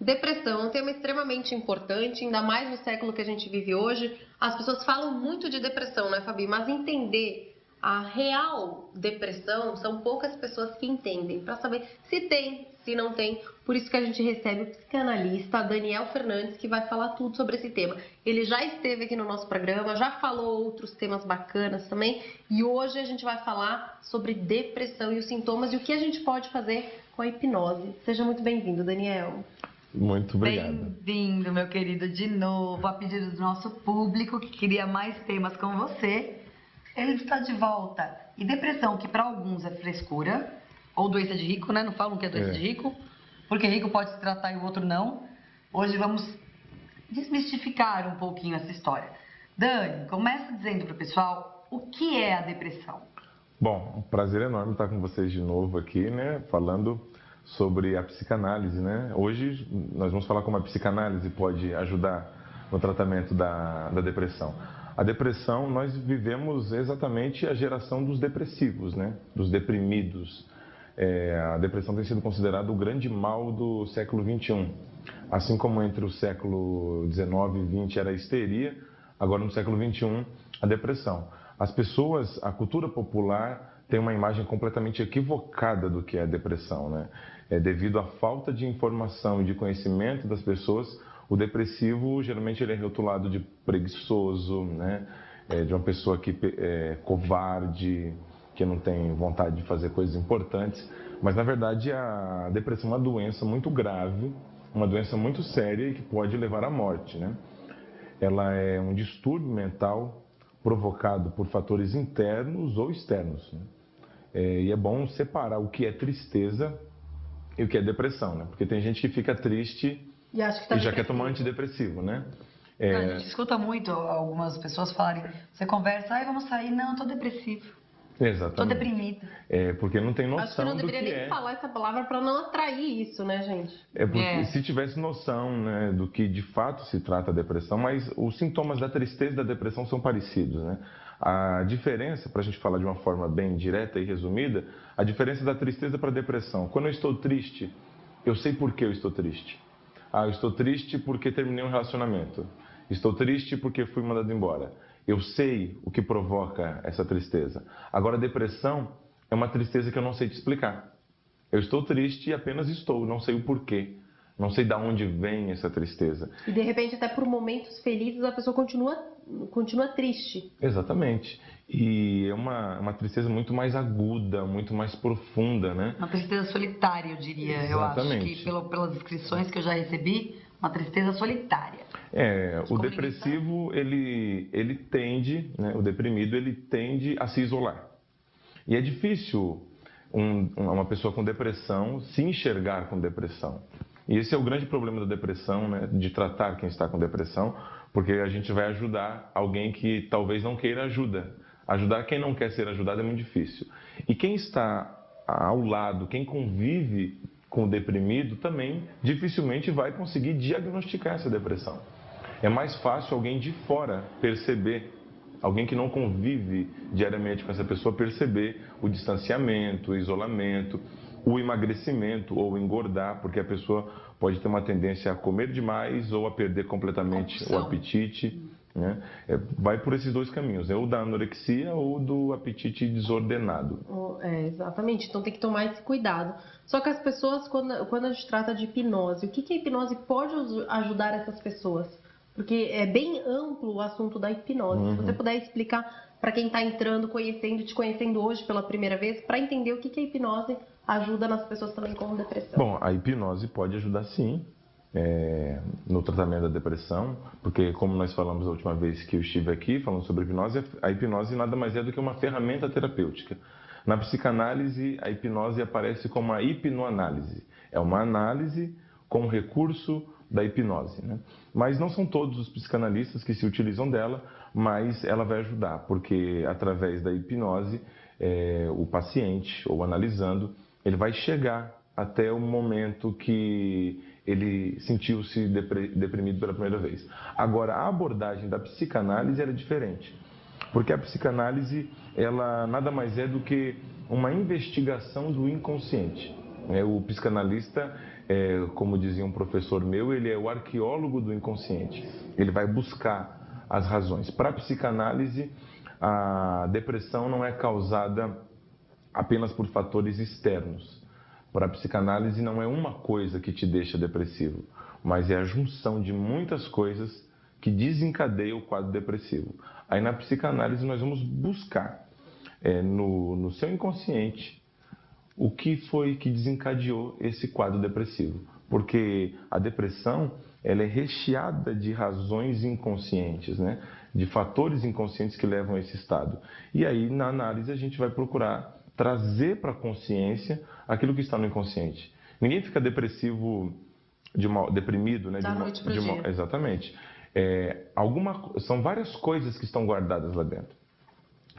Depressão é um tema extremamente importante, ainda mais no século que a gente vive hoje. As pessoas falam muito de depressão, né, Fabi? Mas entender a real depressão são poucas pessoas que entendem, para saber se tem, se não tem. Por isso que a gente recebe o psicanalista Daniel Fernandes, que vai falar tudo sobre esse tema. Ele já esteve aqui no nosso programa, já falou outros temas bacanas também, e hoje a gente vai falar sobre depressão e os sintomas e o que a gente pode fazer com a hipnose. Seja muito bem-vindo, Daniel. Muito obrigado. Bem-vindo, meu querido, de novo, a pedido do nosso público que queria mais temas com você. Ele está de volta. E depressão, que para alguns é frescura, ou doença de rico, né? Não falam que é doença de rico, porque rico pode se tratar e o outro não. Hoje vamos desmistificar um pouquinho essa história. Dani, começa dizendo para o pessoal o que é a depressão. Bom, um prazer enorme estar com vocês de novo aqui, né? Falando sobre a psicanálise, né? Hoje nós vamos falar como a psicanálise pode ajudar no tratamento da depressão. A depressão, nós vivemos exatamente a geração dos depressivos, né? Dos deprimidos. A depressão tem sido considerada o grande mal do século XXI. Assim como entre o século XIX e XX era a histeria, agora no século XXI a depressão. As pessoas, a cultura popular tem uma imagem completamente equivocada do que é a depressão, né? Devido à falta de informação e de conhecimento das pessoas, o depressivo geralmente ele é rotulado de preguiçoso, né? De uma pessoa que covarde, que não tem vontade de fazer coisas importantes. Mas na verdade a depressão é uma doença muito grave, uma doença muito séria e que pode levar à morte, né? Ela é um distúrbio mental provocado por fatores internos ou externos, né? E é bom separar o que é tristeza e o que é depressão, né? Porque tem gente que fica triste e já quer tomar antidepressivo, né? A gente escuta muito algumas pessoas falarem, você conversa, ai, vamos sair, não, tô depressivo. Exatamente. Tô deprimido. Porque não tem noção do que é. Acho que não deveria nem falar essa palavra para não atrair isso, né, gente? Porque se tivesse noção, né, do que de fato se trata a depressão, mas os sintomas da tristeza e da depressão são parecidos, né? A diferença, para a gente falar de uma forma bem direta e resumida, a diferença da tristeza para a depressão. Quando eu estou triste, eu sei por que eu estou triste. Eu estou triste porque terminei um relacionamento. Estou triste porque fui mandado embora. Eu sei o que provoca essa tristeza. Agora, a depressão é uma tristeza que eu não sei te explicar. Eu estou triste e apenas estou, não sei o porquê. Não sei de onde vem essa tristeza. E de repente, até por momentos felizes, a pessoa continua triste. Exatamente. E é uma tristeza muito mais aguda, muito mais profunda, né? Uma tristeza solitária, eu diria. Exatamente. Eu acho que pelas descrições que eu já recebi, uma tristeza solitária. O depressivo, ele tende, né, o deprimido, ele tende a se isolar. E é difícil uma pessoa com depressão se enxergar com depressão. E esse é o grande problema da depressão, né, de tratar quem está com depressão, porque a gente vai ajudar alguém que talvez não queira ajuda. Ajudar quem não quer ser ajudado é muito difícil. E quem está ao lado, quem convive com o deprimido, também dificilmente vai conseguir diagnosticar essa depressão. É mais fácil alguém de fora perceber, alguém que não convive diariamente com essa pessoa, perceber o distanciamento, o isolamento, o emagrecimento ou engordar, porque a pessoa pode ter uma tendência a comer demais ou a perder completamente o apetite, né? Vai por esses dois caminhos, ou da anorexia ou do apetite desordenado. Exatamente, então tem que tomar esse cuidado. Só que as pessoas, quando a gente trata de hipnose, o que a hipnose pode ajudar essas pessoas? Porque é bem amplo o assunto da hipnose. Se você puder explicar para quem está entrando, te conhecendo hoje pela primeira vez, para entender o que a hipnose ajuda nas pessoas também com depressão. Bom, a hipnose pode ajudar sim no tratamento da depressão, porque como nós falamos a última vez que eu estive aqui falando sobre hipnose, a hipnose nada mais é do que uma ferramenta terapêutica. Na psicanálise, a hipnose aparece como a hipnoanálise. É uma análise com recurso da hipnose, né? Mas não são todos os psicanalistas que se utilizam dela, mas ela vai ajudar, porque através da hipnose, o paciente, ou analisando, ele vai chegar até o momento que ele sentiu-se deprimido pela primeira vez. Agora, a abordagem da psicanálise era diferente, porque a psicanálise, ela nada mais é do que uma investigação do inconsciente. O psicanalista, como dizia um professor meu, ele é o arqueólogo do inconsciente. Ele vai buscar as razões. Para a psicanálise, a depressão não é causada apenas por fatores externos. Para a psicanálise, não é uma coisa que te deixa depressivo, mas é a junção de muitas coisas que desencadeia o quadro depressivo. Aí na psicanálise nós vamos buscar no seu inconsciente o que foi que desencadeou esse quadro depressivo. Porque a depressão ela é recheada de razões inconscientes, né? De fatores inconscientes que levam a esse estado. E aí na análise a gente vai procurar trazer para a consciência aquilo que está no inconsciente. Ninguém fica depressivo, deprimido, né? Da noite pro dia. Exatamente. São várias coisas que estão guardadas lá dentro.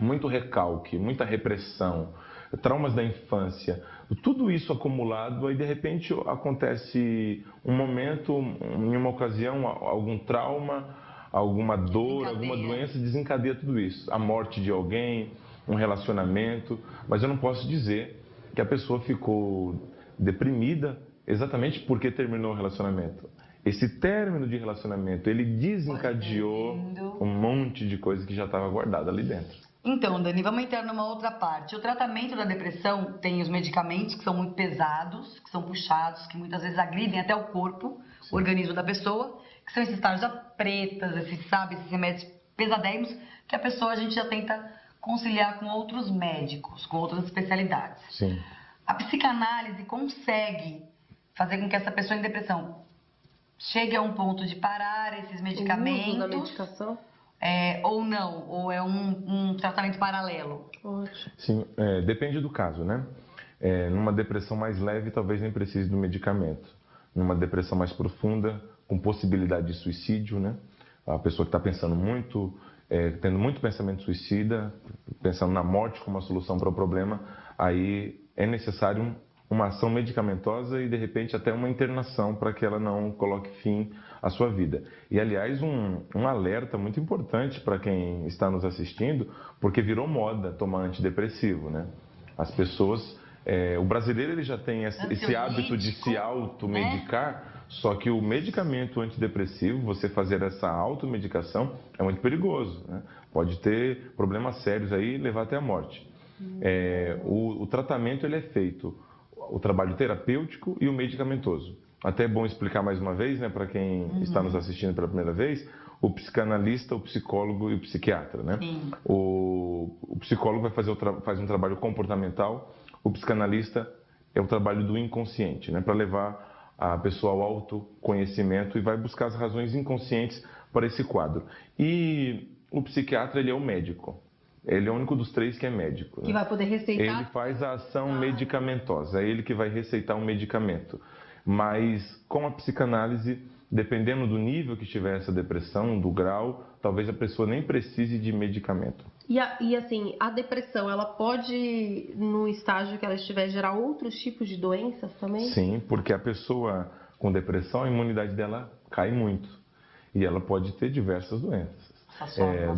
Muito recalque, muita repressão, traumas da infância, tudo isso acumulado, aí de repente acontece um momento, em uma ocasião, algum trauma, alguma dor, alguma doença, desencadeia tudo isso. A morte de alguém, um relacionamento, mas eu não posso dizer que a pessoa ficou deprimida exatamente porque terminou o relacionamento. Esse término de relacionamento, ele desencadeou um monte de coisa que já estava guardada ali dentro. Então, Dani, vamos entrar numa outra parte. O tratamento da depressão tem os medicamentos que são muito pesados, que são puxados, que muitas vezes agridem até o corpo, o organismo da pessoa, que são esses tarjas pretas, esses remédios pesadérrimos, que a pessoa a gente já tenta conciliar com outros médicos, com outras especialidades. Sim. A psicanálise consegue fazer com que essa pessoa em depressão chegue a um ponto de parar esses medicamentos. O uso da medicação? Ou não, ou é um tratamento paralelo? Ótimo. Sim, depende do caso, né? Numa depressão mais leve, talvez nem precise do medicamento. Numa depressão mais profunda, com possibilidade de suicídio, né? A pessoa que está pensando muito, tendo muito pensamento suicida, pensando na morte como uma solução para o problema, aí é necessário uma ação medicamentosa e, de repente, até uma internação para que ela não coloque fim à sua vida. E, aliás, um alerta muito importante para quem está nos assistindo, porque virou moda tomar antidepressivo, né? As pessoas... o brasileiro ele já tem esse hábito de se automedicar, né? Só que o medicamento antidepressivo, você fazer essa automedicação, é muito perigoso, né? Pode ter problemas sérios aí e levar até a morte. O tratamento ele é feito... o trabalho terapêutico e o medicamentoso. Até é bom explicar mais uma vez, né, para quem está nos assistindo pela primeira vez, o psicanalista, o psicólogo e o psiquiatra, né? O psicólogo faz um trabalho comportamental, o psicanalista é o trabalho do inconsciente, né, para levar a pessoa ao autoconhecimento e vai buscar as razões inconscientes para esse quadro. E o psiquiatra, ele é o médico. Ele é o único dos três que é médico. Que vai poder receitar? Ele faz a ação medicamentosa, é ele que vai receitar um medicamento. Mas com a psicanálise, dependendo do nível que tiver essa depressão, do grau, talvez a pessoa nem precise de medicamento. E assim, a depressão, ela pode, no estágio que ela estiver, gerar outros tipos de doenças também? Sim, porque a pessoa com depressão, a imunidade dela cai muito. E ela pode ter diversas doenças.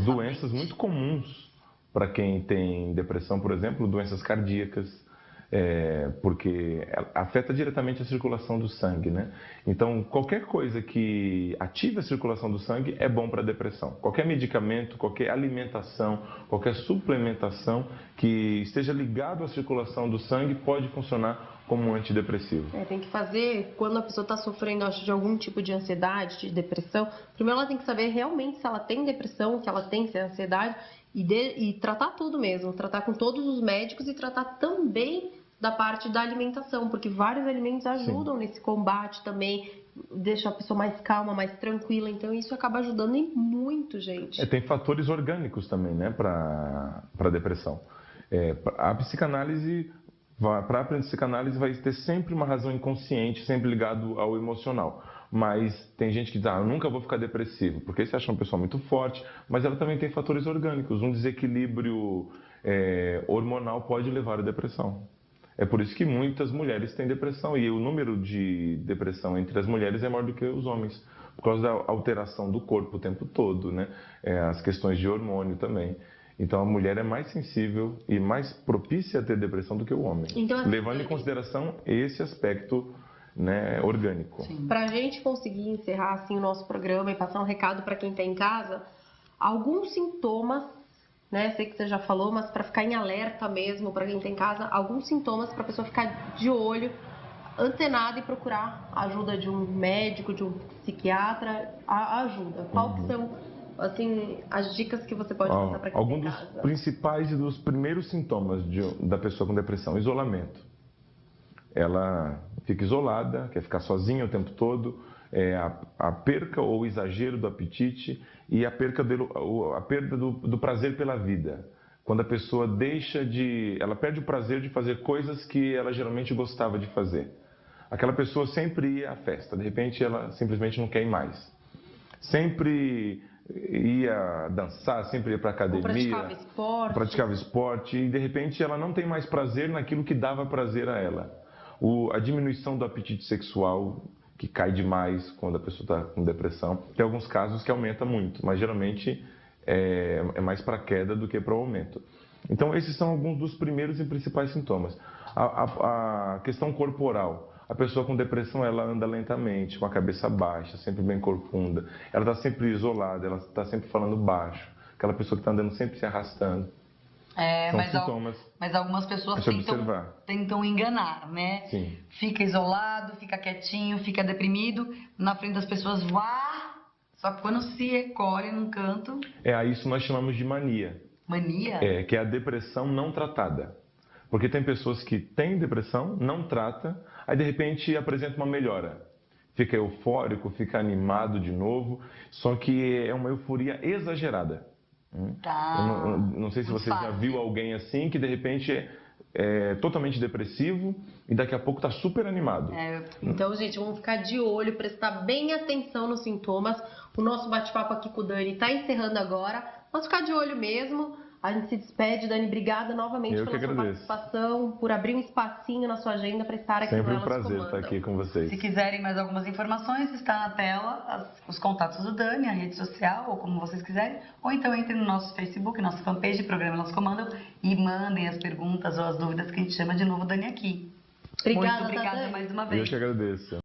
Doenças muito comuns para quem tem depressão, por exemplo, doenças cardíacas, porque afeta diretamente a circulação do sangue, né? Então, qualquer coisa que ative a circulação do sangue é bom para a depressão. Qualquer medicamento, qualquer alimentação, qualquer suplementação que esteja ligado à circulação do sangue pode funcionar como um antidepressivo. Tem que fazer, quando a pessoa está sofrendo, acho, de algum tipo de ansiedade, de depressão, primeiro ela tem que saber realmente se ela tem depressão, se ela tem ansiedade, e tratar tudo mesmo, tratar com todos os médicos e tratar também da parte da alimentação, porque vários alimentos ajudam nesse combate também, deixa a pessoa mais calma, mais tranquila, então isso acaba ajudando em muito, gente. Tem fatores orgânicos também, né, para a depressão. A psicanálise, para a psicanálise vai ter sempre uma razão inconsciente, sempre ligado ao emocional. Mas tem gente que diz, eu nunca vou ficar depressivo, porque você acha uma pessoa muito forte, mas ela também tem fatores orgânicos. Um desequilíbrio hormonal pode levar à depressão. É por isso que muitas mulheres têm depressão, e o número de depressão entre as mulheres é maior do que os homens, por causa da alteração do corpo o tempo todo, né? As questões de hormônio também. Então a mulher é mais sensível e mais propícia a ter depressão do que o homem, então, assim, levando em consideração esse aspecto né, orgânico. Para a gente conseguir encerrar assim o nosso programa e passar um recado para quem está em casa, alguns sintomas, né? Sei que você já falou, mas para ficar em alerta mesmo para quem está em casa, alguns sintomas para a pessoa ficar de olho, antenada e procurar a ajuda de um médico, de um psiquiatra, a ajuda. Qual que são, assim, as dicas que você pode passar para quem está em casa? Alguns dos principais e dos primeiros sintomas da pessoa com depressão: isolamento. Ela fica isolada, quer ficar sozinha o tempo todo, a perca ou exagero do apetite e a perda do prazer pela vida. Quando a pessoa ela perde o prazer de fazer coisas que ela geralmente gostava de fazer. Aquela pessoa sempre ia à festa, de repente ela simplesmente não quer ir mais. Sempre ia dançar, sempre ia para academia, praticava esporte e de repente ela não tem mais prazer naquilo que dava prazer a ela. A diminuição do apetite sexual, que cai demais quando a pessoa está com depressão. Tem alguns casos que aumenta muito, mas geralmente é mais para queda do que para o aumento. Então esses são alguns dos primeiros e principais sintomas. A questão corporal. A pessoa com depressão, ela anda lentamente, com a cabeça baixa, sempre bem corcunda. Ela está sempre isolada, ela está sempre falando baixo. Aquela pessoa que está andando sempre se arrastando. Mas algumas pessoas tentam enganar, né? Sim. Fica isolado, fica quietinho, fica deprimido, na frente das pessoas só que quando se recolhe num canto... Isso nós chamamos de mania. Mania? Que é a depressão não tratada. Porque tem pessoas que têm depressão, não trata, aí de repente apresenta uma melhora. Fica eufórico, fica animado de novo, só que é uma euforia exagerada. Eu não sei se você já viu alguém assim que de repente é totalmente depressivo e daqui a pouco está super animado. Então, gente, vamos ficar de olho, prestar bem atenção nos sintomas. O nosso bate-papo aqui com o Dani está encerrando agora. Vamos ficar de olho mesmo. A gente se despede, Dani. Obrigada novamente pela sua participação, por abrir um espacinho na sua agenda para estar aqui Sempre no um prazer estar aqui com vocês. Se quiserem mais algumas informações, está na tela os contatos do Dani, a rede social, ou como vocês quiserem. Ou então entrem no nosso Facebook, nossa fanpage, Programa Elas Comandam, e mandem as perguntas ou as dúvidas que a gente chama de novo Dani aqui. Obrigada, Muito obrigada mais uma vez. Eu que agradeço.